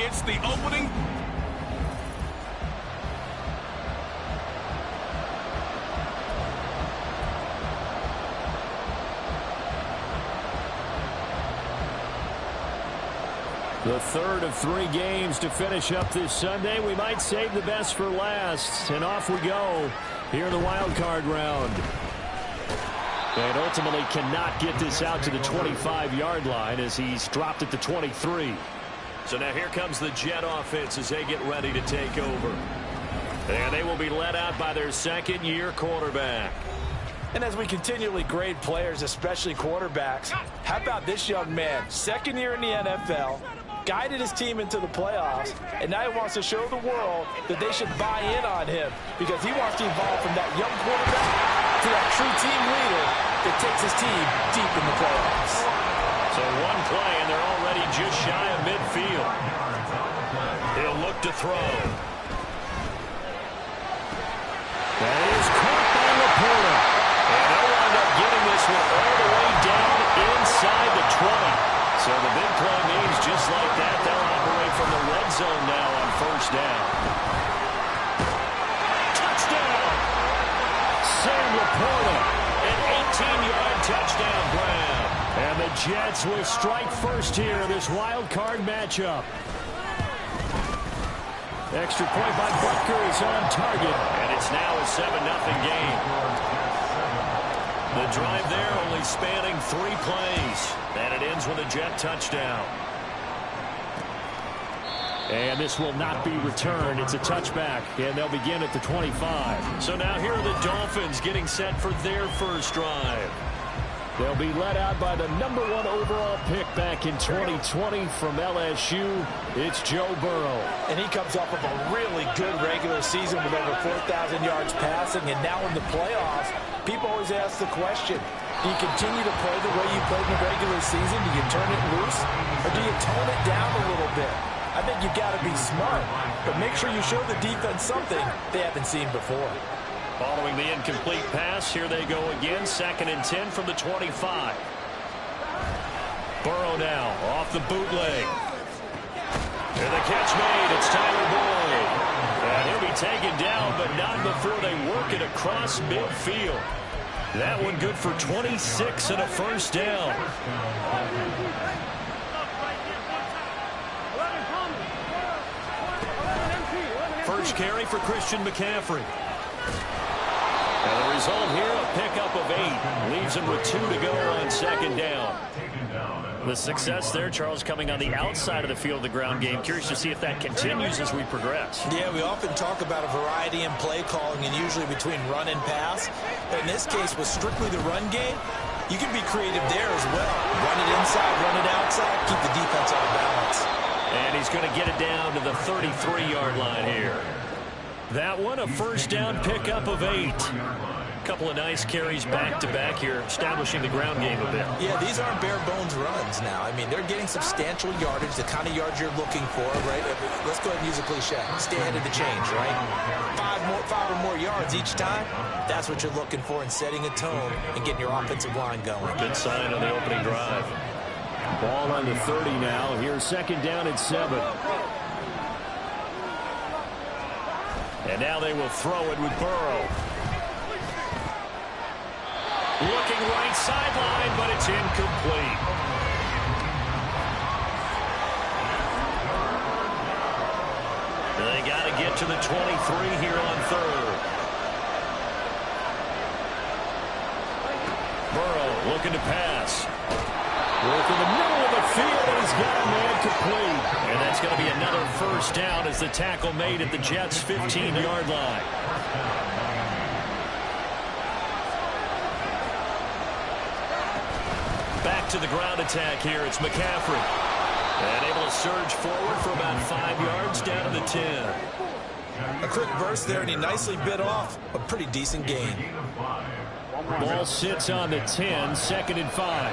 It's the opening. The third of 3 games to finish up this Sunday. We might save the best for last. And off we go here in the wild card round. And ultimately cannot get this out to the 25-yard line as he's dropped at the 23. So now here comes the Jet offense as they get ready to take over. And they will be led out by their second-year quarterback. And as we continually grade players, especially quarterbacks, how about this young man? Second year in the NFL, guided his team into the playoffs, and now he wants to show the world that they should buy in on him because he wants to evolve from that young quarterback to that true team leader that takes his team deep in the playoffs. So one play, and they're already just shy of midfield. He'll look to throw. That is caught by Laporta. And they'll wind up getting this one all the way down inside the 20. So the big play means just like that, they'll operate from the red zone now on first down. Touchdown! Sam Laporta, an 18-yard touchdown grab. And the Jets will strike first here in this wild card matchup. Extra point by Butker is on target. And it's now a 7-0 game. The drive there only spanning 3 plays. And it ends with a Jet touchdown. And this will not be returned. It's a touchback. And they'll begin at the 25. So now here are the Dolphins getting set for their first drive. They'll be led out by the #1 overall pick back in 2020 from LSU. It's Joe Burrow. And he comes off of a really good regular season with over 4,000 yards passing. And now in the playoffs, people always ask the question, do you continue to play the way you played in the regular season? Do you turn it loose? Or do you tone it down a little bit? I think you've got to be smart, but make sure you show the defense something they haven't seen before. Following the incomplete pass, here they go again. 2nd and 10 from the 25. Burrow now off the bootleg. And the catch made. It's Tyler Boyd. And he'll be taken down, but not before they work it across midfield. That one good for 26 and a first down. First carry for Christian McCaffrey. And the result here, a pickup of 8. Leaves him with 2 to go on 2nd down. The success there, Charles, coming on the outside of the field of the ground game. Curious to see if that continues as we progress. Yeah, we often talk about a variety in play calling and usually between run and pass. But in this case, with strictly the run game, you can be creative there as well. Run it inside, run it outside, keep the defense off balance. And he's going to get it down to the 33-yard line here. That one, a first down pickup of 8. Couple of nice carries back-to-back here, establishing the ground game a bit. Yeah, these aren't bare-bones runs now. I mean, they're getting substantial yardage, the kind of yards you're looking for, right? Let's go ahead and use a cliche. Stay ahead of the change, right? 5 or more yards each time, that's what you're looking for in setting a tone and getting your offensive line going. Good sign on the opening drive. Ball on the 30 now. Here's 2nd down and 7. And now they will throw it with Burrow. Looking right sideline, but it's incomplete. They got to get to the 23 here on 3rd. Burrow looking to pass. Work in the middle of the field, and he's got a man complete. And that's going to be another first down as the tackle made at the Jets' 15-yard line. to the ground attack here. It's McCaffrey. And able to surge forward for about 5 yards down to the 10. A quick burst there, and he nicely bit off a pretty decent gain. Ball sits on the 10, 2nd and 5.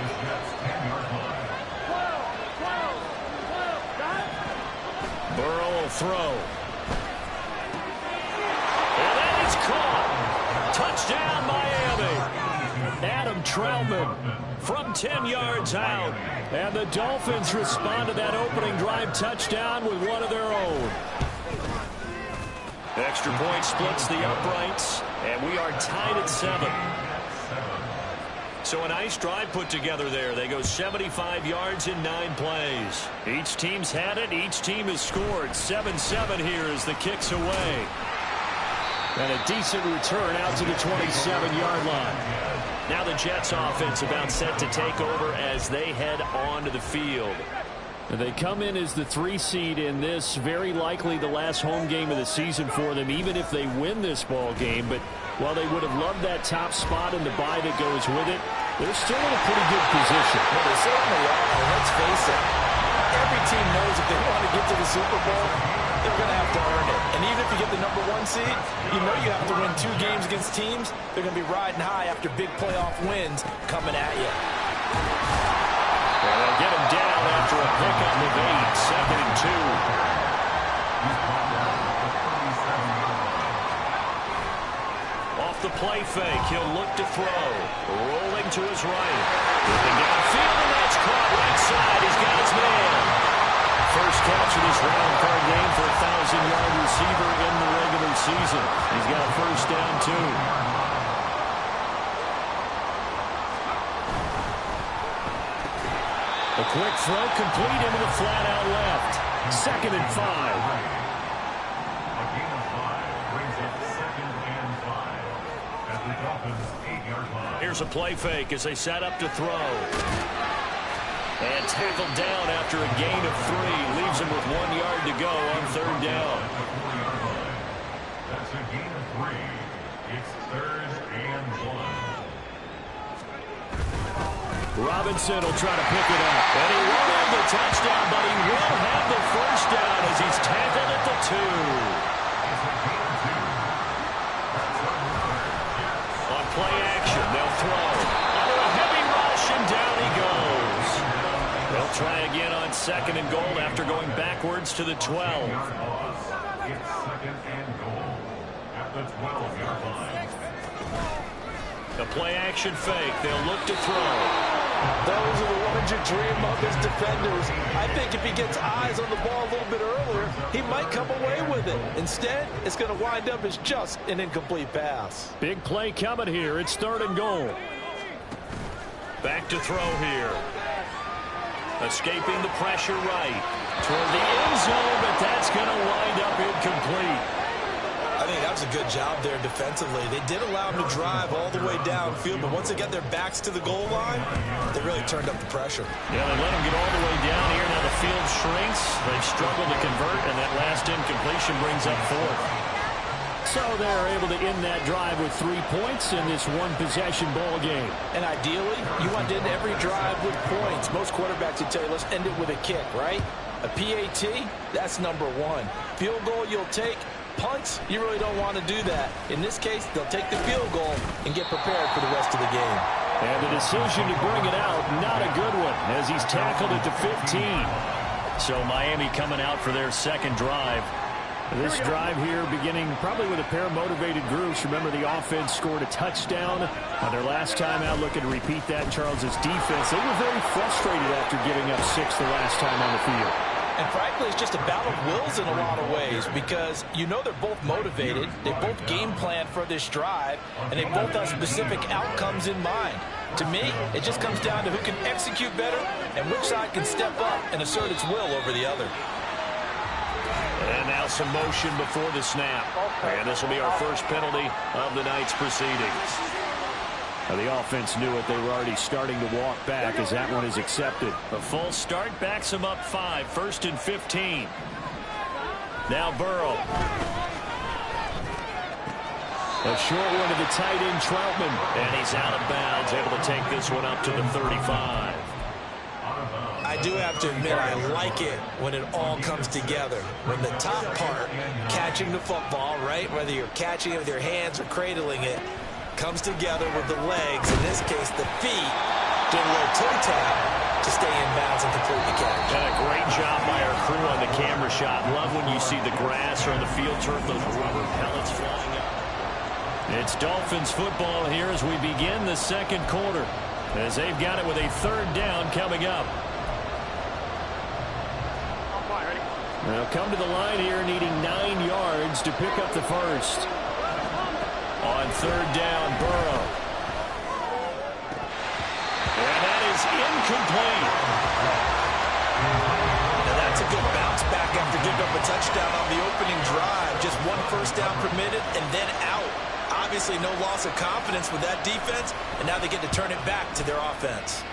Burrow will throw. And that is caught. Touchdown, Miami. Adam Troutman from 10 yards out. And the Dolphins respond to that opening drive touchdown with one of their own. Extra point splits the uprights, and we are tied at 7. So a nice drive put together there. They go 75 yards in 9 plays. Each team's had it. Each team has scored. 7-7 here as the kick's away. And a decent return out to the 27-yard line. Now the Jets offense about set to take over as they head onto the field. And they come in as the 3 seed in this, very likely the last home game of the season for them, even if they win this ball game. But while they would have loved that top spot and the bye that goes with it, they're still in a pretty good position. Well, they certainly are. Let's face it. Every team knows if they want to get to the Super Bowl, they're going to have to earn it. And even if you get the number 1 seed, you know you have to win 2 games against teams. They're going to be riding high after big playoff wins coming at you. Well, they'll get him down after a pickup of 8, 2nd and 2. Off the play fake, he'll look to throw. Rolling to his right. Looking downfield, and that's caught right side. He's got his man. First catch of this wild card game for a 1,000-yard receiver in the regular season. He's got a first down, too. A quick throw complete into the flat out left. 2nd and 5. A gain of 5 brings up 2nd and 5 at the Dolphins' 8-yard line. Here's a play fake as they set up to throw. And tackled down after a gain of 3. Leaves him with 1 yard to go on 3rd down. That's a gain of 3. It's 3rd and 1. Robinson will try to pick it up. And he won't have the touchdown, but he will have the first down as he's tackled at the 2. On play action, they'll throw. Under a heavy rush, and down he goes. They'll try again on 2nd and goal after going backwards to the 12. It's 2nd and goal at the 12-yard line. The play action fake. They'll look to throw. Those are the ones you dream of as defenders. I think if he gets eyes on the ball a little bit earlier, he might come away with it. Instead, it's going to wind up as just an incomplete pass. Big play coming here. It's 3rd and goal. Back to throw here. Escaping the pressure right. Toward the end zone, but that's going to wind up incomplete. I think that was a good job there defensively. They did allow him to drive all the way downfield, but once they got their backs to the goal line, they really turned up the pressure. Yeah, they let him get all the way down here. Now the field shrinks. They've struggled to convert, and that last incompletion brings up 4th. So they're able to end that drive with 3 points in this one-possession ball game. And ideally, you want to end every drive with points. Most quarterbacks would tell you, let's end it with a kick, right? A PAT, that's number 1. Field goal you'll take. Punts, you really don't want to do that. In this case, they'll take the field goal and get prepared for the rest of the game. And the decision to bring it out, not a good one, as he's tackled it to 15. So Miami coming out for their 2nd drive. This drive here beginning probably with a pair of motivated groups. Remember, the offense scored a touchdown on their last time out. Looking to repeat that in Charles's defense. They were very frustrated after giving up 6 the last time on the field. And frankly, it's just a battle of wills in a lot of ways because you know they're both motivated. They both game plan for this drive, and they both have specific outcomes in mind. To me, it just comes down to who can execute better and which side can step up and assert its will over the other. And now some motion before the snap. And this will be our first penalty of the night's proceedings. Now the offense knew it. They were already starting to walk back as that one is accepted. A false start backs them up 5. 1st and 15. Now Burrow. A short one to the tight end, Troutman. And he's out of bounds, able to take this one up to the 35. I do have to admit, I like it when it all comes together. When the top part, catching the football, right, whether you're catching it with your hands or cradling it, comes together with the legs, in this case the feet, doing a little toe tap to stay in bounds and complete the catch. And a great job by our crew on the camera shot. Love when you see the grass or on the field turf, those rubber pellets flying up. It's Dolphins football here as we begin the second quarter, as they've got it with a third down coming up. They'll come to the line here needing 9 yards to pick up the first. On third down, Burrow. And that is incomplete. Now that's a good bounce back after giving up a touchdown on the opening drive. Just 1 first down permitted and then out. Obviously no loss of confidence with that defense, and now they get to turn it back to their offense.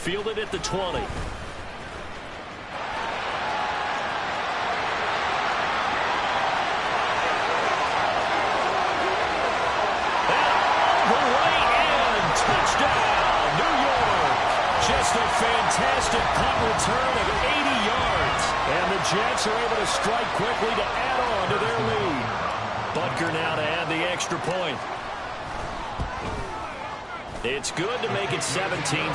Fielded at the 20. Touchdown, New York. Just a fantastic punt return of 80 yards. And the Jets are able to strike quickly to add on to their lead. Butker now to add the extra point. It's good to make it 17-7.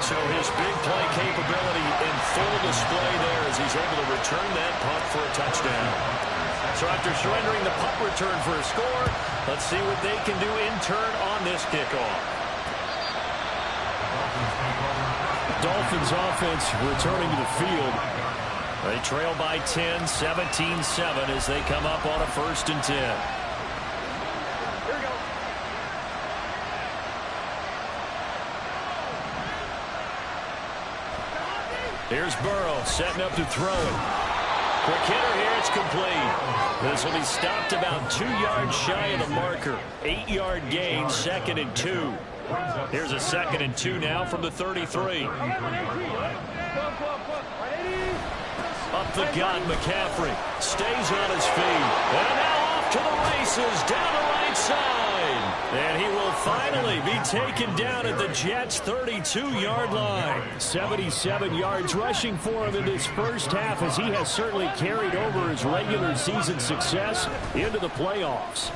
So his big play capability in full display there as he's able to return that punt for a touchdown. So after surrendering the punt return for a score, let's see what they can do in turn on this kickoff. Dolphins offense returning to the field. They trail by 10, 17-7 as they come up on a 1st and 10. Here we go. Here's Burrow setting up to throw it. Quick hitter here, it's complete. This will be stopped about 2 yards shy of the marker. 8-yard gain, 2nd and 2. Here's a 2nd and 2 now from the 33. Up the gun, McCaffrey stays on his feet. And now off to the races, down the right side. And he will finally be taken down at the Jets' 32-yard line. 77 yards rushing for him in this first half, as he has certainly carried over his regular season success into the playoffs.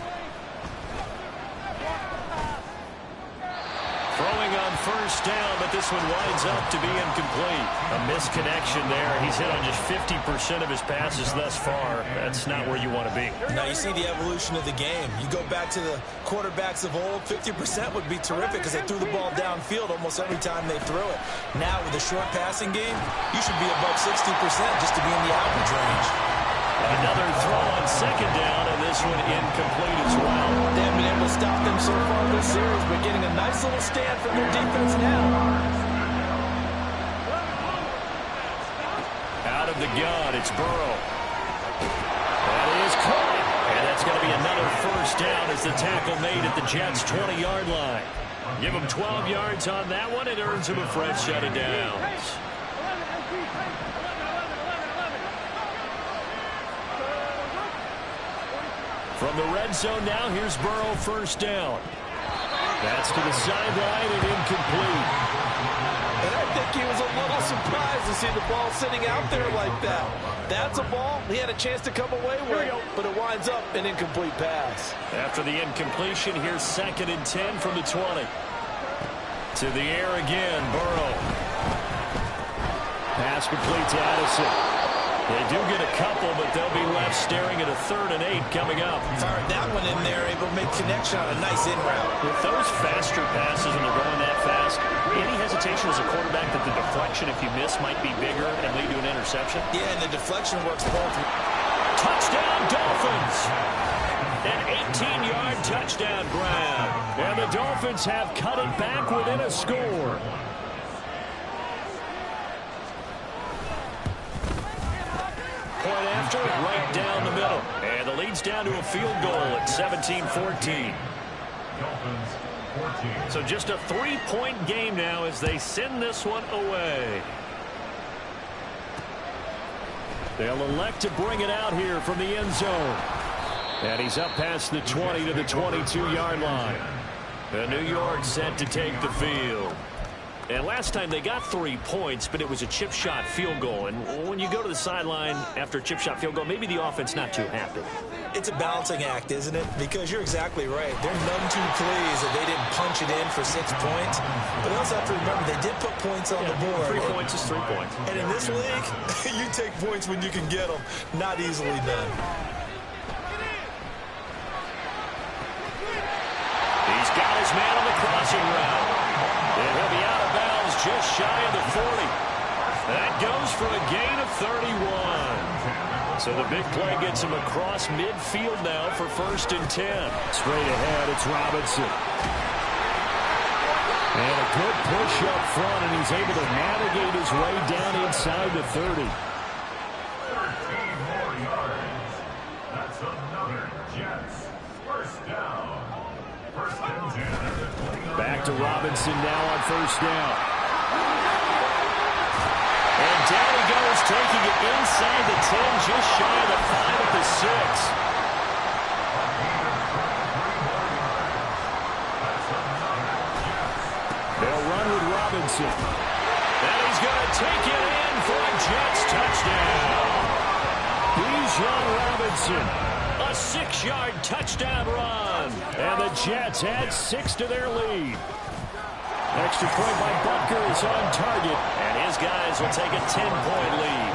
Throwing on first down, but this one winds up to be incomplete. A misconnection there. He's hit on just 50% of his passes thus far. That's not where you want to be. Now you see the evolution of the game. You go back to the quarterbacks of old, 50% would be terrific because they threw the ball downfield almost every time they threw it. Now with a short passing game, you should be above 60% just to be in the average range. Another throw on 2nd down, and this one incomplete as well. They haven't been able to stop them so far this series, but getting a nice little stand from their defense now. Out of the gun, it's Burrow. That is caught. And that's going to be another first down as the tackle made at the Jets' 20-yard line. Give him 12 yards on that one. It earns him a fresh set of downs. From the red zone now, here's Burrow, first down. That's to the sideline and incomplete. And I think he was a little surprised to see the ball sitting out there like that. That's a ball he had a chance to come away with, but it winds up an incomplete pass. After the incompletion, here's 2nd and 10 from the 20. To the air again, Burrow. Pass complete to Addison. They do get a couple, but they'll be left staring at a 3rd and 8 coming up. Fired that one in there, able to make connection on a nice in route. With those faster passes when they're going that fast, any hesitation as a quarterback that the deflection, if you miss, might be bigger and lead to an interception? Yeah, and the deflection works both. Touchdown, Dolphins! An 18-yard touchdown grab. And the Dolphins have cut it back within a score. Point after, right down the middle. And the lead's down to a field goal at 17-14. So just a 3-point game now as they send this one away. They'll elect to bring it out here from the end zone. And he's up past the 20 to the 22-yard line. New York set to take the field. And last time they got 3 points, but it was a chip shot field goal. And when you go to the sideline after a chip shot field goal, maybe the offense not too happy. It's a balancing act, isn't it? Because you're exactly right. They're none too pleased that they didn't punch it in for 6 points. But they also have to remember they did put points on the board. 3 points is 3 points. And in this league, you take points when you can get them. Not easily done. He's got his man on the crossing route. And he'll be out of bounds just shy of the 40. That goes for a gain of 31. So the big play gets him across midfield now for 1st and 10. Straight ahead, it's Robinson. And a good push up front, and he's able to navigate his way down inside the 30. 13 more yards. That's another Jets first down. 1st and 10. Back to Robinson now on 1st down. And down he goes, taking it inside the 10, just shy of the 5 at the 6. They'll run with Robinson. And he's going to take it in for a Jets touchdown. Bijan Robinson, a 6-yard touchdown run. And the Jets add 6 to their lead. Extra point by Butker is on target, and his guys will take a 10-point lead.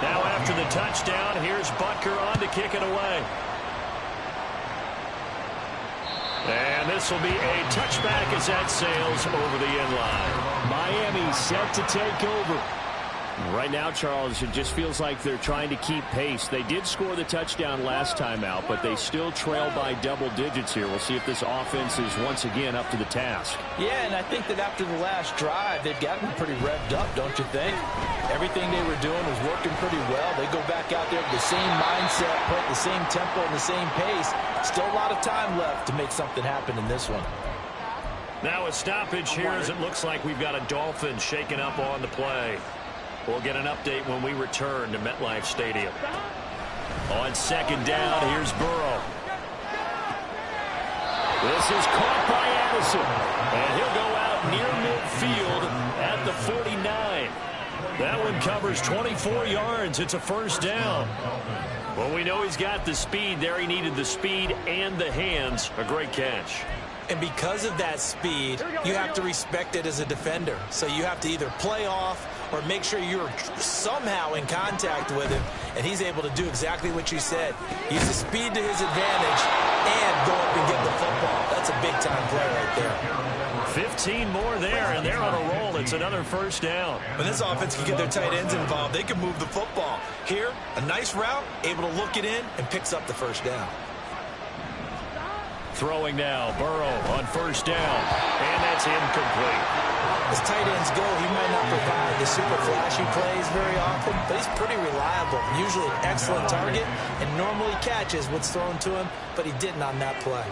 Now after the touchdown, here's Butker on to kick it away. And this will be a touchback as that sails over the end line. Miami set to take over. Right now, Charles, it just feels like they're trying to keep pace. They did score the touchdown last time out, but they still trail by double digits here. We'll see if this offense is once again up to the task. Yeah, and I think that after the last drive, they've gotten pretty revved up, don't you think? Everything they were doing was working pretty well. They go back out there with the same mindset, play at the same tempo and the same pace. Still a lot of time left to make something happen in this one. Now a stoppage here as it looks like we've got a Dolphin shaken up on the play. We'll get an update when we return to MetLife Stadium. On 2nd down, here's Burrow. This is caught by Addison. And he'll go out near midfield at the 49. That one covers 24 yards. It's a 1st down. Well, we know he's got the speed there. He needed the speed and the hands. A great catch. And because of that speed, you have to respect it as a defender. So you have to either play off or make sure you're somehow in contact with him, and he's able to do exactly what you said. Use the speed to his advantage and go up and get the football. That's a big-time play right there. 15 more there, and they're on a roll. It's another 1st down. When this offense can get their tight ends involved, they can move the football. Here, a nice route, able to look it in, and picks up the 1st down. Throwing now, Burrow on 1st down, and that's incomplete. As tight ends go, he might not provide the super flashy plays very often, but he's pretty reliable. Usually an excellent target, and normally catches what's thrown to him, but he didn't on that play.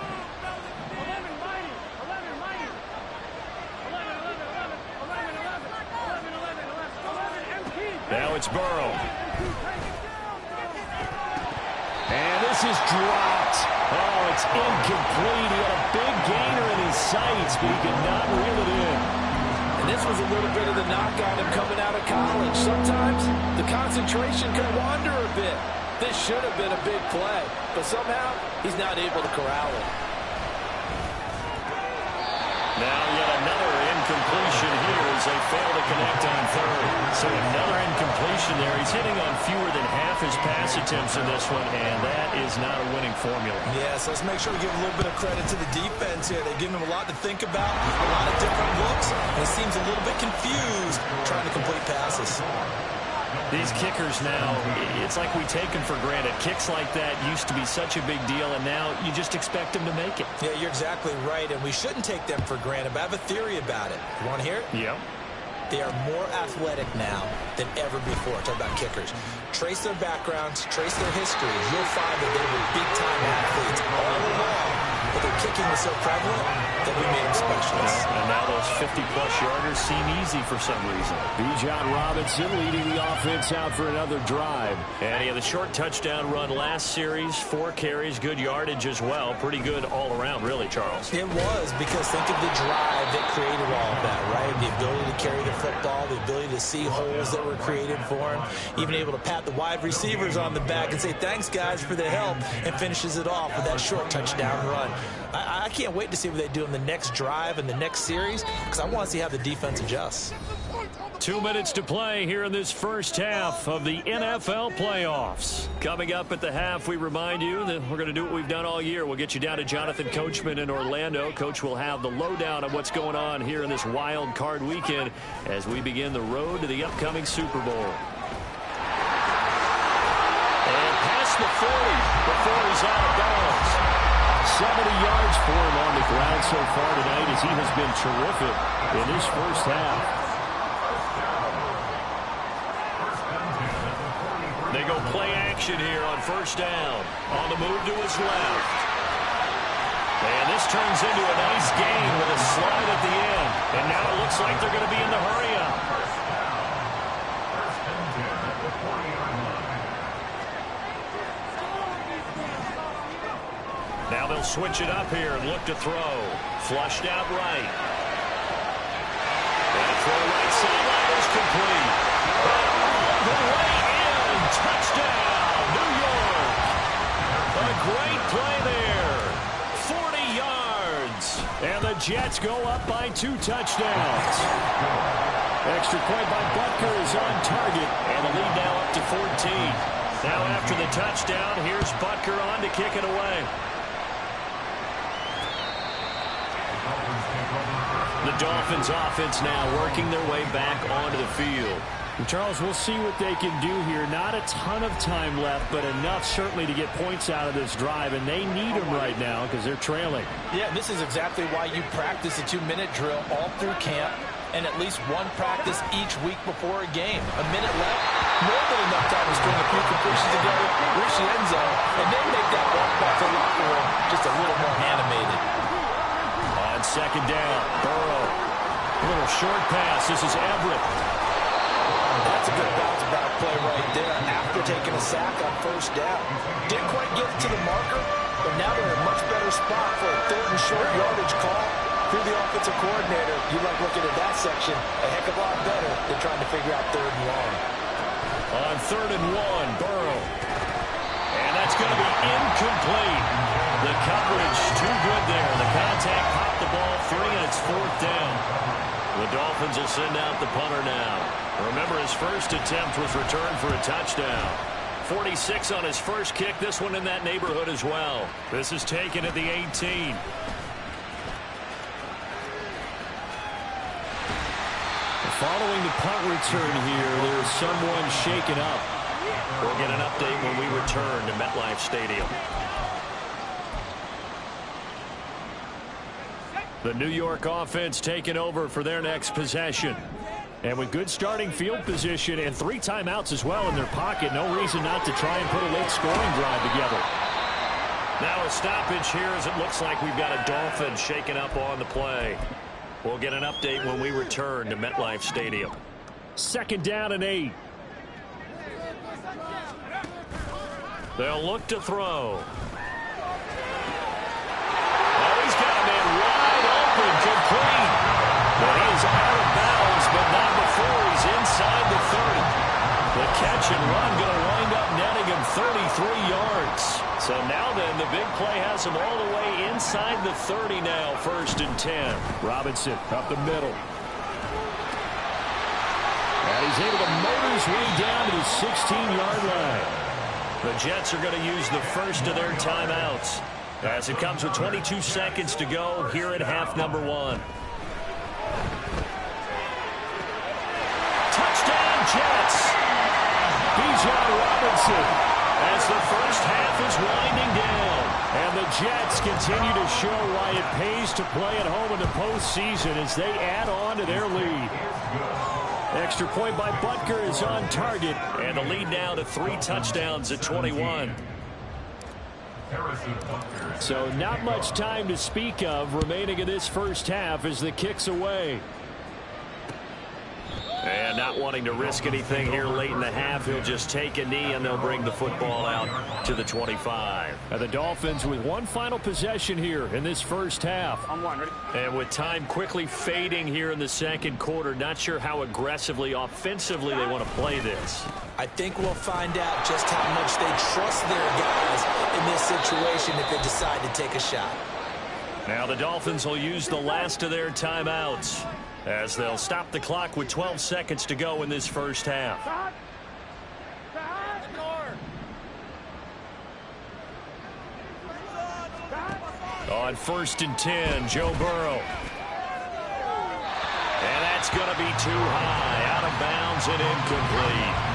Now it's Burrow. And this is dropped. Oh, it's incomplete. He had a big gainer in his sights, but he could not reel it in. And this was a little bit of the knock on him coming out of college. Sometimes the concentration can wander a bit. This should have been a big play, but somehow he's not able to corral it. Now yet another incompletion here as they fail to connect on 3rd. So another incompletion there. He's hitting on fewer than half his pass attempts in this one, and that is not a winning formula. Yes, let's make sure we give a little bit of credit to the defense here. They're giving him a lot to think about, a lot of different looks, and he seems a little bit confused trying to complete passes. These kickers now, it's like we take them for granted. Kicks like that used to be such a big deal, and now you just expect them to make it. Yeah, you're exactly right, and we shouldn't take them for granted, but I have a theory about it. You want to hear it? Yep. They are more athletic now than ever before. Talk about kickers. Trace their backgrounds, trace their histories. You'll find that they were big-time athletes all along, but their kicking was so prevalent that we made them specialists. And now those 50-plus yarders seem easy for some reason. Bijan Robinson leading the offense out for another drive. And he had a short touchdown run last series, 4 carries, good yardage as well. Pretty good all around, really, Charles. It was, because think of the drive that created all of that, right? The ability to carry the football, the ability to see holes that were created for him, even able to pat the wide receivers on the back and say, thanks, guys, for the help, and finishes it off with that short touchdown run. I can't wait to see what they do in the next drive and the next series, because I want to see how the defense adjusts. 2 minutes to play here in this first half of the NFL playoffs. Coming up at the half, we remind you that we're going to do what we've done all year. We'll get you down to Jonathan Coachman in Orlando. Coach will have the lowdown of what's going on here in this wild card weekend as we begin the road to the upcoming Super Bowl. And past the 40 before he's out of bounds. 70 yards for him on the ground so far tonight as he has been terrific in this first half. They go play action here on first down. On the move to his left. And this turns into a nice game with a slide at the end. And now it looks like they're going to be in the hurry-up. Now they'll switch it up here and look to throw. Flushed out right. And a throw right sideline is complete. All the way in. Touchdown, New York. A great play there. 40 yards. And the Jets go up by 2 touchdowns. Extra point by Butker is on target. And the lead now up to 14. Now after the touchdown, here's Butker on to kick it away. The Dolphins offense now working their way back onto the field. And Charles, we'll see what they can do here. Not a ton of time left, but enough certainly to get points out of this drive, and they need them right now because they're trailing. Yeah, this is exactly why you practice a 2-minute drill all through camp and at least one practice each week before a game. A minute left, more than enough time to string a few completions together, reach the end zone, and then make that walk back to the locker room just a little more animated. On second down, Burrow. A little short pass. This is Everett. That's a good bounce-back play right there after taking a sack on first down. Didn't quite get to the marker, but now they're in a much better spot for a 3rd and short yardage call. Through the offensive coordinator, you like looking at that section a heck of a lot better than trying to figure out 3rd and long. On 3rd and 1, Burrow. And that's going to be incomplete. The coverage too good there. The contact popped the ball free, and it's 4th down. The Dolphins will send out the punter now. Remember, his first attempt was returned for a touchdown. 46 on his first kick. This one in that neighborhood as well. This is taken at the 18. Following the punt return here, there's someone shaken up. We'll get an update when we return to MetLife Stadium. The New York offense taking over for their next possession. And with good starting field position and 3 timeouts as well in their pocket, no reason not to try and put a late scoring drive together. Now a stoppage here as it looks like we've got a Dolphin shaken up on the play. We'll get an update when we return to MetLife Stadium. 2nd down and 8. They'll look to throw. He's got a man wide open, complete. But he is out of bounds, but not before he's inside the 30. The catch and run going to wind up netting him 33 yards. So now then, the big play has him all the way inside the 30 now, 1st and 10. Robinson up the middle. And he's able to motor his way down to the 16-yard line. The Jets are going to use the first of their timeouts as it comes with 22 seconds to go here at half number 1. Touchdown, Jets! Bijan Robinson as the first half is winding down. And the Jets continue to show why it pays to play at home in the postseason as they add on to their lead. Extra point by Butker is on target. And the lead now to 3 touchdowns at 21. So not much time to speak of remaining in this first half as the kick's away. And not wanting to risk anything here late in the half, he'll just take a knee and they'll bring the football out to the 25. Now the Dolphins with one final possession here in this first half. And with time quickly fading here in the second quarter, not sure how aggressively, offensively they want to play this. I think we'll find out just how much they trust their guys in this situation if they decide to take a shot. Now the Dolphins will use the last of their timeouts, as they'll stop the clock with 12 seconds to go in this first half. On 1st and 10, Joe Burrow. And that's going to be too high, out of bounds and incomplete.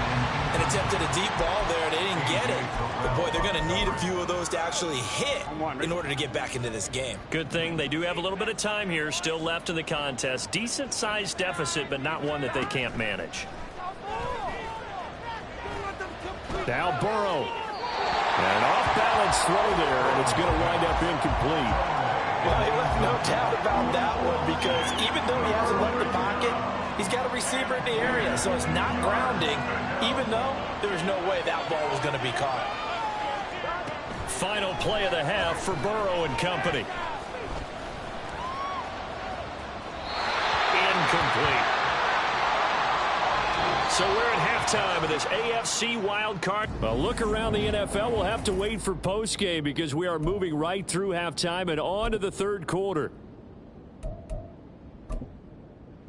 And attempted a deep ball there. They didn't get it. But, boy, they're going to need a few of those to actually hit in order to get back into this game. Good thing they do have a little bit of time here still left in the contest. Decent-sized deficit, but not one that they can't manage. Now Burrow. And an off-balance throw there, and it's going to wind up incomplete. Well, he left no doubt about that one, because even though he hasn't left the pocket, he's got a receiver in the area, so it's not grounding, even though there's no way that ball was going to be caught. Final play of the half for Burrow and company. Incomplete. So we're at halftime of this AFC wild card. A look around the NFL. We'll have to wait for postgame because we are moving right through halftime and on to the third quarter.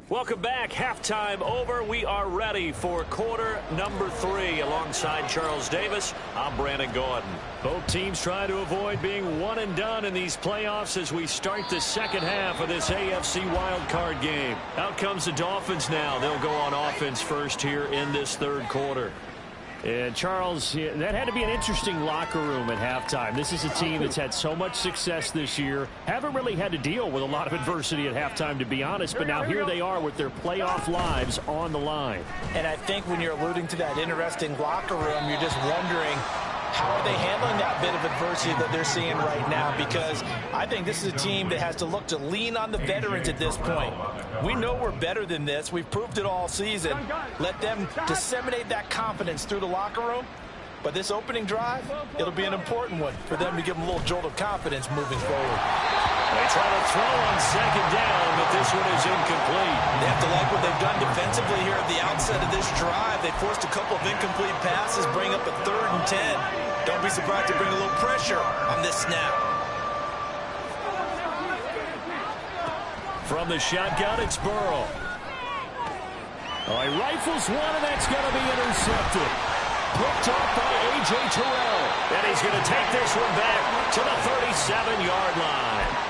Welcome back. Halftime over. We are ready for quarter number 3. Alongside Charles Davis, I'm Brandon Gordon. Both teams trying to avoid being one and done in these playoffs as we start the second half of this AFC wildcard game. Out comes the Dolphins now. They'll go on offense first here in this third quarter. And Charles, that had to be an interesting locker room at halftime. This is a team that's had so much success this year. Haven't really had to deal with a lot of adversity at halftime, to be honest. But now here they are with their playoff lives on the line. And I think when you're alluding to that interesting locker room, you're just wondering, how are they handling that bit of adversity that they're seeing right now? Because I think this is a team that has to look to lean on the veterans at this point. We know we're better than this. We've proved it all season. Let them disseminate that confidence through the locker room. But this opening drive, it'll be an important one for them to give them a little jolt of confidence moving forward. They try to throw on second down, but this one is incomplete. They have to like what they've done defensively here at the outset of this drive. They forced a couple of incomplete passes, bring up a 3rd and 10. Don't be surprised to bring a little pressure on this snap. From the shotgun, it's Burrow. Oh, he rifles one, and that's going to be intercepted. Picked up by A.J. Terrell. And he's going to take this one back to the 37-yard line.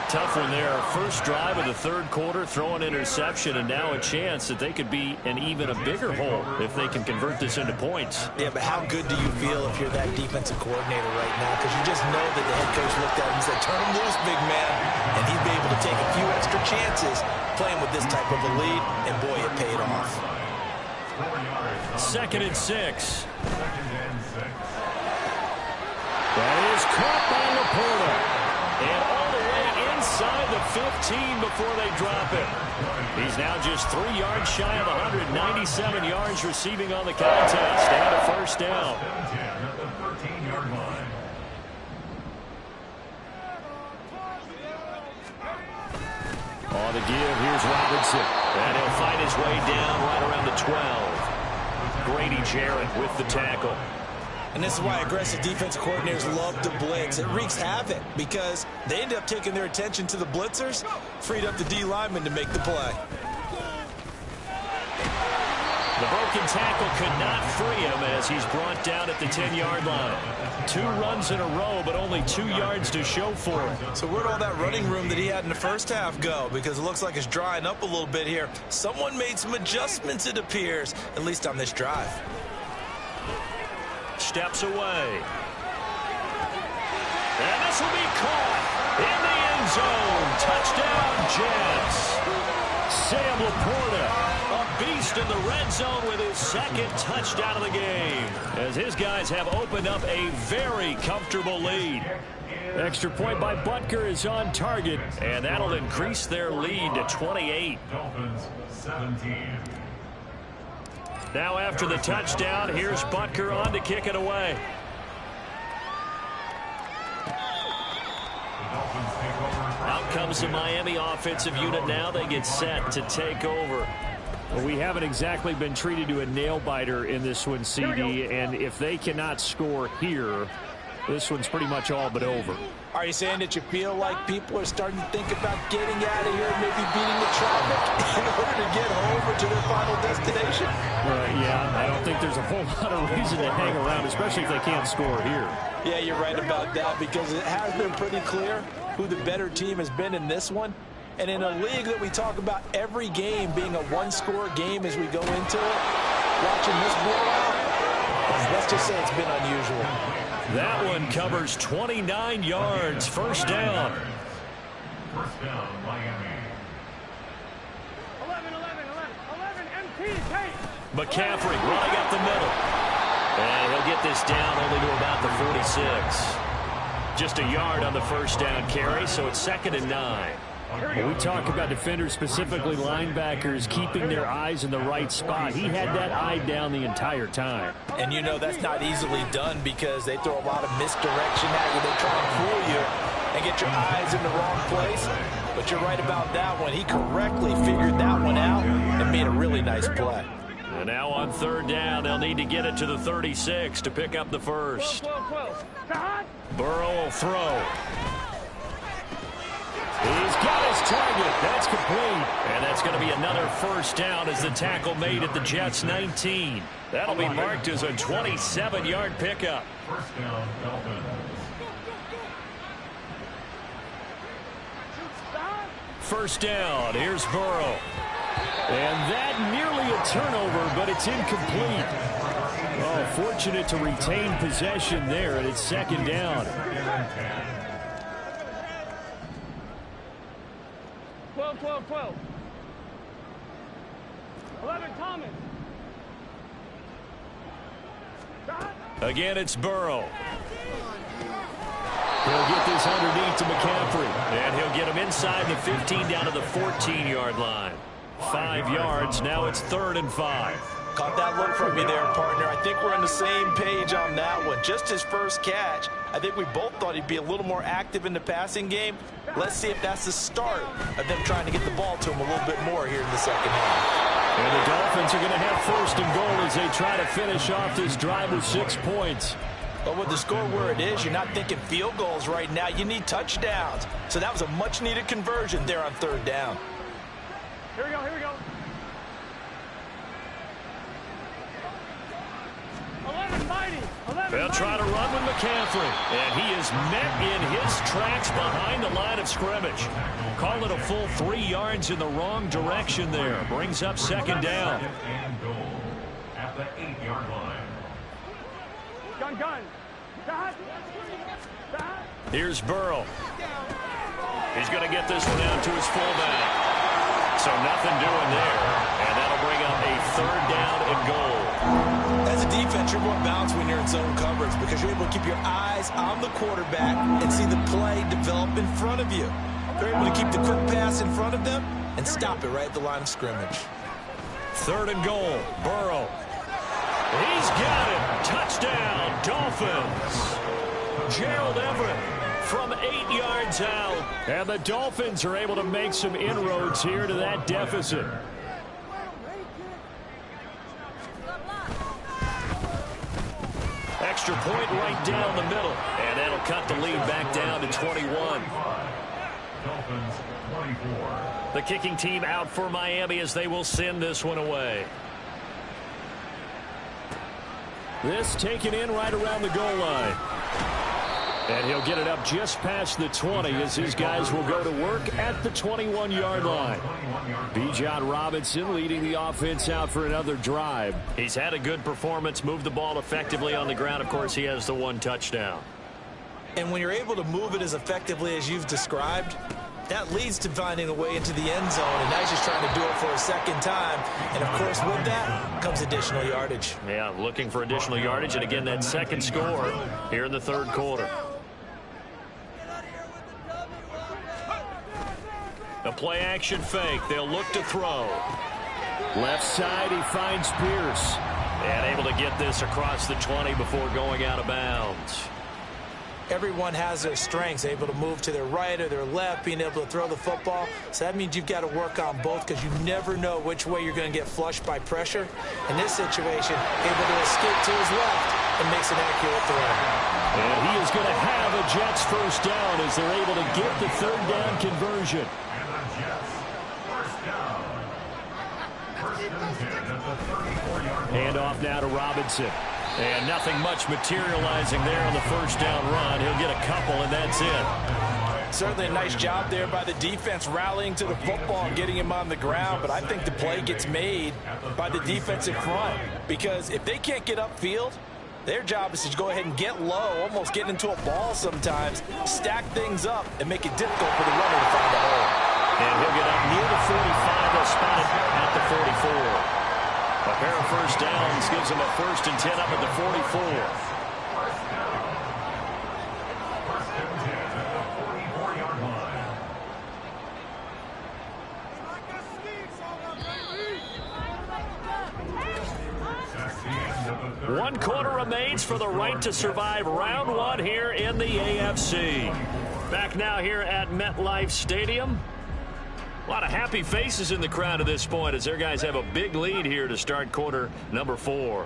Tough one there. First drive of the third quarter, throw an interception, and now a chance that they could be in even a bigger hole if they can convert this into points. Yeah, but how good do you feel if you're that defensive coordinator right now? Because you just know that the head coach looked at him and said, turn him loose, big man. And he'd be able to take a few extra chances playing with this type of a lead, and boy, it paid off. 2nd and 6. That is caught by Laporta. And all the way inside the 15 before they drop it. He's now just 3 yards shy of 197 yards receiving on the contest and a first down. On the give, here's Robinson. And he'll find his way down right around the 12. Grady Jarrett with the tackle. And this is why aggressive defensive coordinators love to blitz. It wreaks havoc because they end up taking their attention to the blitzers, freed up the D lineman to make the play. The broken tackle could not free him as he's brought down at the 10-yard line. 2 runs in a row, but only 2 yards to show for it. So where'd all that running room that he had in the first half go? Because it looks like it's drying up a little bit here. Someone made some adjustments, it appears, at least on this drive. Steps away. And this will be caught in the end zone. Touchdown, Jets. Sam Laporta A beast in the red zone with his second touchdown of the game, as his guys have opened up a very comfortable lead. Extra point by Butker is on target, and that'll increase their lead to 28. Dolphins 17. Now after the touchdown, here's Butker on to kick it away. Out comes the Miami offensive unit now. They get set to take over. Well, we haven't exactly been treated to a nail-biter in this one, CD, and if they cannot score here, this one's pretty much all but over. Are you saying that you feel like people are starting to think about getting out of here, maybe beating the traffic in order to get over to their final destination? Yeah, I don't think there's a whole lot of reason to hang around, especially if they can't score here. Yeah, you're right about that, because it has been pretty clear who the better team has been in this one. And in a league that we talk about every game being a one-score game as we go into it, watching this blowout, let's just say it's been unusual. That one covers 29 yards. First down. First down, Miami. 11, MT, Tate. McCaffrey running up the middle. And he'll get this down only to about the 46. Just a yard on the first down carry, so it's 2nd and 9. When we talk about defenders, specifically linebackers, keeping their eyes in the right spot, he had that eye down the entire time. And you know that's not easily done because they throw a lot of misdirection at you. They try and fool you and get your eyes in the wrong place. But you're right about that one. He correctly figured that one out and made a really nice play. And now on 3rd down, they'll need to get it to the 36 to pick up the first. 12. Burrow will throw. He's got his target. That's complete. And that's going to be another first down as the tackle made at the Jets' 19. That'll be marked as a 27-yard pickup. First down, Dolphins. First down. Here's Burrow. And that nearly a turnover, but it's incomplete. Oh, fortunate to retain possession there, and it's 2nd down. 12. 11, Thomas. Again, it's Burrow. He'll get this underneath to McCaffrey. And he'll get him inside the 15 down to the 14-yard line. 5 yards. Now it's 3rd and 5. Caught that look from me there, partner. I think we're on the same page on that one. Just his first catch. I think we both thought he'd be a little more active in the passing game. Let's see if that's the start of them trying to get the ball to him a little bit more here in the second half. And the Dolphins are going to have 1st and goal as they try to finish off this drive with 6 points. But with the score where it is, you're not thinking field goals right now. You need touchdowns. So that was a much-needed conversion there on 3rd down. Here we go. 11, mighty. 11, They'll try to run with McCaffrey. And he is met in his tracks behind the line of scrimmage. Call it a full 3 yards in the wrong direction there. Brings up 2nd down. And goal at the 8-yard line. Gun. Here's Burrow. He's going to get this one out to his fullback. So nothing doing there. And that'll bring up a 3rd down and goal. As a defense, you're more balanced when you're in zone coverage because you're able to keep your eyes on the quarterback and see the play develop in front of you. You're able to keep the quick pass in front of them and stop it right at the line of scrimmage. 3rd and goal. Burrow. He's got it. Touchdown, Dolphins. Gerald Everett from 8 yards out. And the Dolphins are able to make some inroads here to that deficit. Extra point right down the middle. And that'll cut the lead back down to 21. Dolphins 24. The kicking team out for Miami as they will send this one away. This taken in right around the goal line. And he'll get it up just past the 20 as his guys will go to work at the 21-yard line. Bijan Robinson leading the offense out for another drive. He's had a good performance, moved the ball effectively on the ground. Of course, he has the 1 touchdown. And when you're able to move it as effectively as you've described, That leads to finding a way into the end zone, and now he's just trying to do it for a second time. And, of course, with that comes additional yardage. Yeah, looking for additional yardage, and again, that second score here in the third quarter. A play-action fake. They'll look to throw. Left side, he finds Pierce. And able to get this across the 20 before going out of bounds. Everyone has their strengths, able to move to their right or their left, being able to throw the football. So that means you've got to work on both because you never know which way you're going to get flushed by pressure. In this situation, able to escape to his left and makes an accurate throw. And he is going to have a Jets first down as they're able to get the third down conversion. And the Jets first down. First and 10 at the 34-yard line. Handoff now to Robinson. And nothing much materializing there on the first down run. He'll get a couple, and that's it. Certainly a nice job there by the defense rallying to the football and getting him on the ground, but I think the play gets made by the defensive front because if they can't get upfield, their job is to go ahead and get low, almost get into a ball sometimes, stack things up, and make it difficult for the runner to find a hole. And he'll get up near the 45. They'll spot it at the 44. A pair of first downs gives them a first and 10 up at the 44. First and 10 at the 44-yard line. One quarter remains for the right to survive round one here in the AFC. Back now here at MetLife Stadium. A lot of happy faces in the crowd at this point as their guys have a big lead here to start quarter number 4.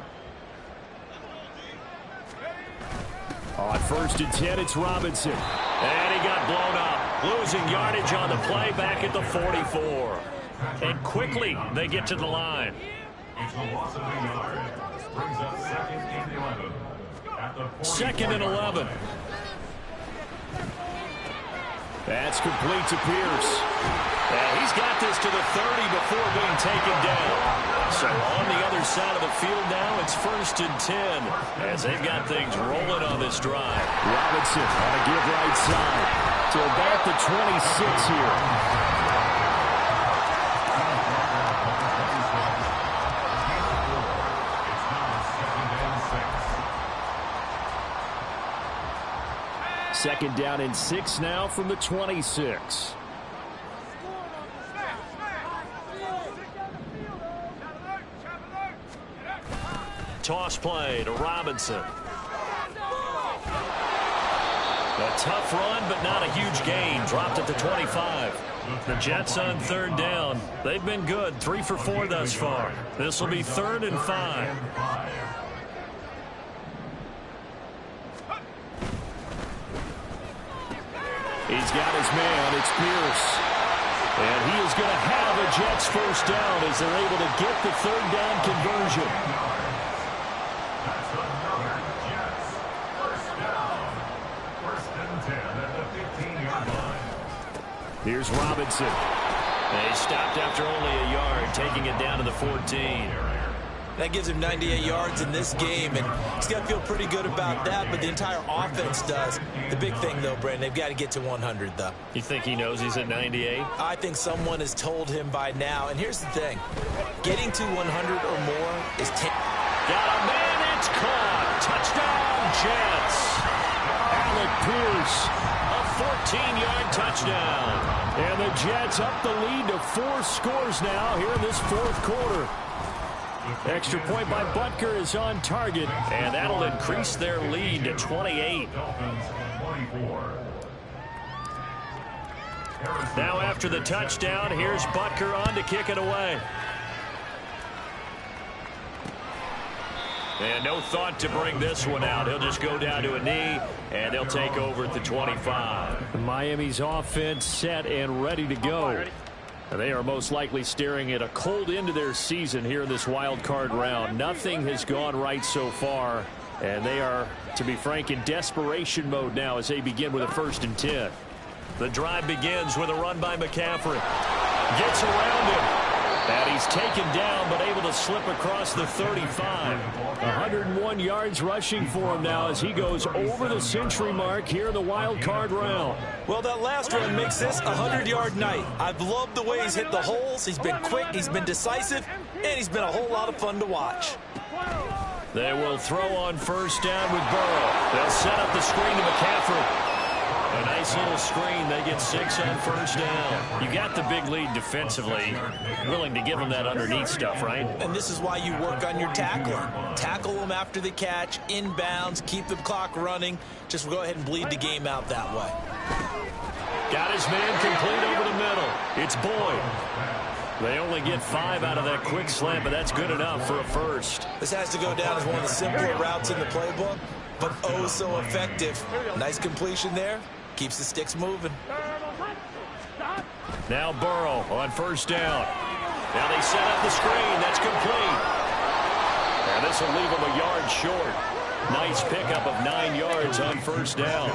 On first and 10, it's Robinson. And he got blown up. Losing yardage on the play back at the 44. And quickly they get to the line. It's a loss of a yard. Brings up second and 11. At the 44. Second and 11. That's complete to Pierce. And he's got this to the 30 before being taken down. So on the other side of the field now, it's first and 10 as they've got things rolling on this drive. Robinson on a give right side to about the 26 here. Second down and 6 now from the 26. Toss play to Robinson. A tough run, but not a huge gain. Dropped at the 25. The Jets on third down. They've been good. 3 for 4 thus far. This will be 3rd and 5. He's got his man. It's Pierce. And he is going to have a Jets first down as they're able to get the third down conversion. That's another Jets first down. First and 10 at the 15-yard line. Here's Robinson. And he stopped after only a yard, taking it down to the 14. That gives him 98 yards in this game, and he's got to feel pretty good about that, but the entire offense does. The big thing, though, Brandon, they've got to get to 100, though. You think he knows he's at 98? I think someone has told him by now, and here's the thing. Getting to 100 or more is... Got a man, it's caught. Touchdown, Jets. Alec Pierce, a 14-yard touchdown. And the Jets up the lead to 4 scores now here in this fourth quarter. Extra point by Butker is on target, and that'll increase their lead to 28. Now after the touchdown, here's Butker on to kick it away. And no thought to bring this one out. He'll just go down to a knee, and they'll take over at the 25. Miami's offense set and ready to go. They are most likely staring at a cold end to their season here in this wild card round. Nothing has gone right so far, and they are, to be frank, in desperation mode now as they begin with a first and 10. The drive begins with a run by McCaffrey. Gets around him. And he's taken down, but able to slip across the 35. 101 yards rushing for him now as he goes over the century mark here in the wild card round. Well, that last run makes this a 100-yard night. I've loved the way he's hit the holes. He's been quick, he's been decisive, and he's been a whole lot of fun to watch. They will throw on first down with Burrow. They'll set up the screen to McCaffrey. A nice little screen. They get 6 on first down. You got the big lead defensively. Willing to give them that underneath stuff, right? And this is why you work on your tackling. Tackle them after the catch, inbounds, keep the clock running. Just go ahead and bleed the game out that way. Got his man complete over the middle. It's Boyd. They only get 5 out of that quick slant, but that's good enough for a first. This has to go down as one of the simpler routes in the playbook, but oh so effective. Nice completion there. Keeps the sticks moving. Now Burrow on first down. Now they set up the screen. That's complete. And this will leave him a yard short. Nice pickup of 9 yards on first down.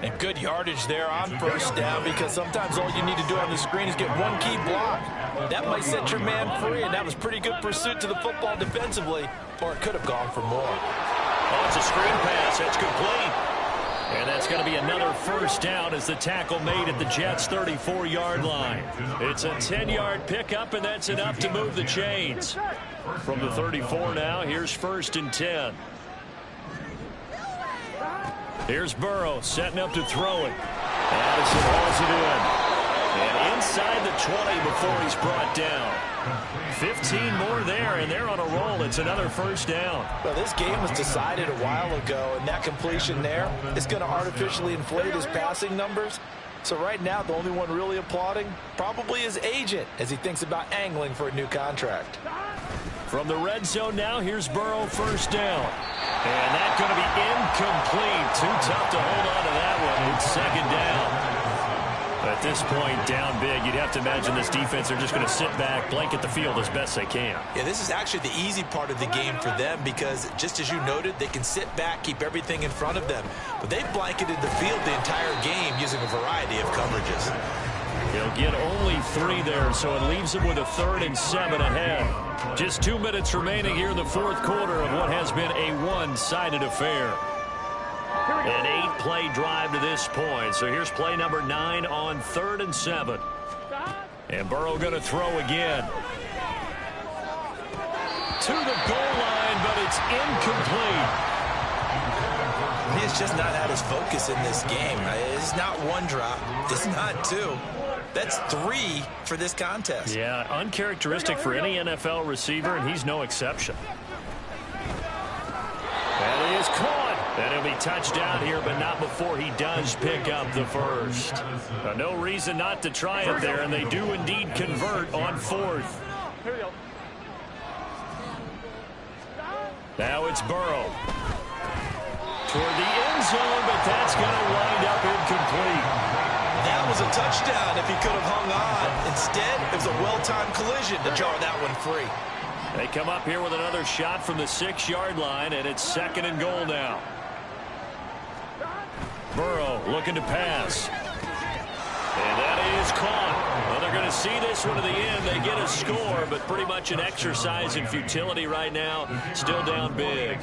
And good yardage there on first down, because sometimes all you need to do on the screen is get one key block. That might set your man free, and that was pretty good pursuit to the football defensively, or it could have gone for more. Oh, it's a screen pass. That's complete. And that's going to be another first down as the tackle made at the Jets' 34-yard line. It's a 10-yard pickup, and that's enough to move the chains. From the 34 now, here's 1st and 10. Here's Burrow setting up to throw it. Addison hauls it in. And inside the 20 before he's brought down. 15 more there, and they're on a roll. It's another first down. Well, this game was decided a while ago, and that completion there is going to artificially inflate his passing numbers. So right now, the only one really applauding probably his agent as he thinks about angling for a new contract. From the red zone now, here's Burrow first down. And that's going to be incomplete. Too tough to hold on to that one. It's 2nd down. At this point, down big, you'd have to imagine this defense are just going to sit back, blanket the field as best they can. Yeah, this is actually the easy part of the game for them because, just as you noted, they can sit back, keep everything in front of them. But they've blanketed the field the entire game using a variety of coverages. He'll get only 3 there, so it leaves him with a 3rd and 7 ahead. Just 2 minutes remaining here in the 4th quarter of what has been a one-sided affair. An 8-play drive to this point. So here's play number 9 on 3rd and 7. And Burrow going to throw again. To the goal line, but it's incomplete. He has just not had his focus in this game. It's not 1 drop. It's not 2. That's 3 for this contest. Yeah, uncharacteristic for any NFL receiver, and he's no exception. And he is caught. And he'll be touched down here, but not before he does pick up the first. No reason not to try it there, and they do indeed convert on 4th. Now it's Burrow. Toward the end zone, but that's going to wind up incomplete. That was a touchdown if he could have hung on. Instead, it was a well-timed collision to jar that one free. They come up here with another shot from the 6-yard line, and it's 2nd and goal now. Burrow looking to pass. And that is caught. Well, they're going to see this one to the end. They get a score, but pretty much an exercise in futility right now. Still down big.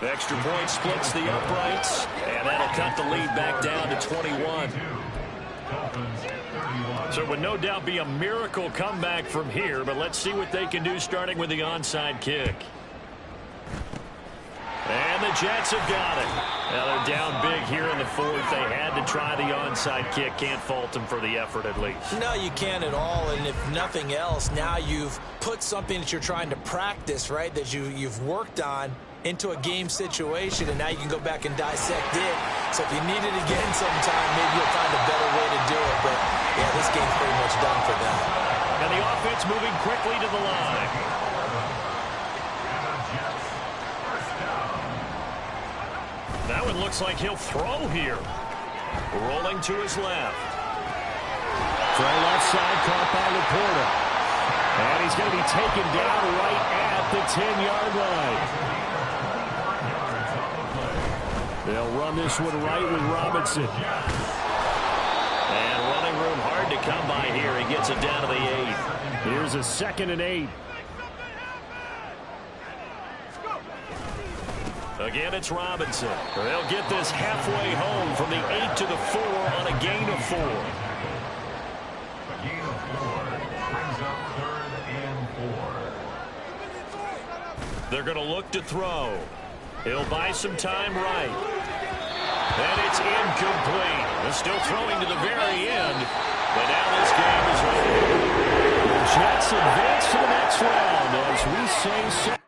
The extra point splits the uprights, and that'll cut the lead back down to 21. So it would no doubt be a miracle comeback from here, but let's see what they can do starting with the onside kick. And the Jets have got it. Now they're down big here in the 4th. They had to try the onside kick. Can't fault them for the effort at least. No, you can't at all. And if nothing else, now you've put something that you're trying to practice, right, that you've worked on into a game situation, and now you can go back and dissect it. So if you need it again sometime, maybe you'll find a better way to do it. But, yeah, this game's pretty much done for them. And the offense moving quickly to the line. That one looks like he'll throw here. Rolling to his left. From left side, caught by Laporta. And he's going to be taken down right at the 10-yard line. They'll run this one right with Robinson. And running room hard to come by here. He gets it down to the 8. Here's a 2nd and 8. Again, it's Robinson. They'll get this halfway home from the 8 to the 4 on a gain of 4. A gain of 4 brings up 3rd and 4. They're going to look to throw. He'll buy some time right. And it's incomplete. They're still throwing to the very end. But now this game is over. The Jets advance to the next round as we say so.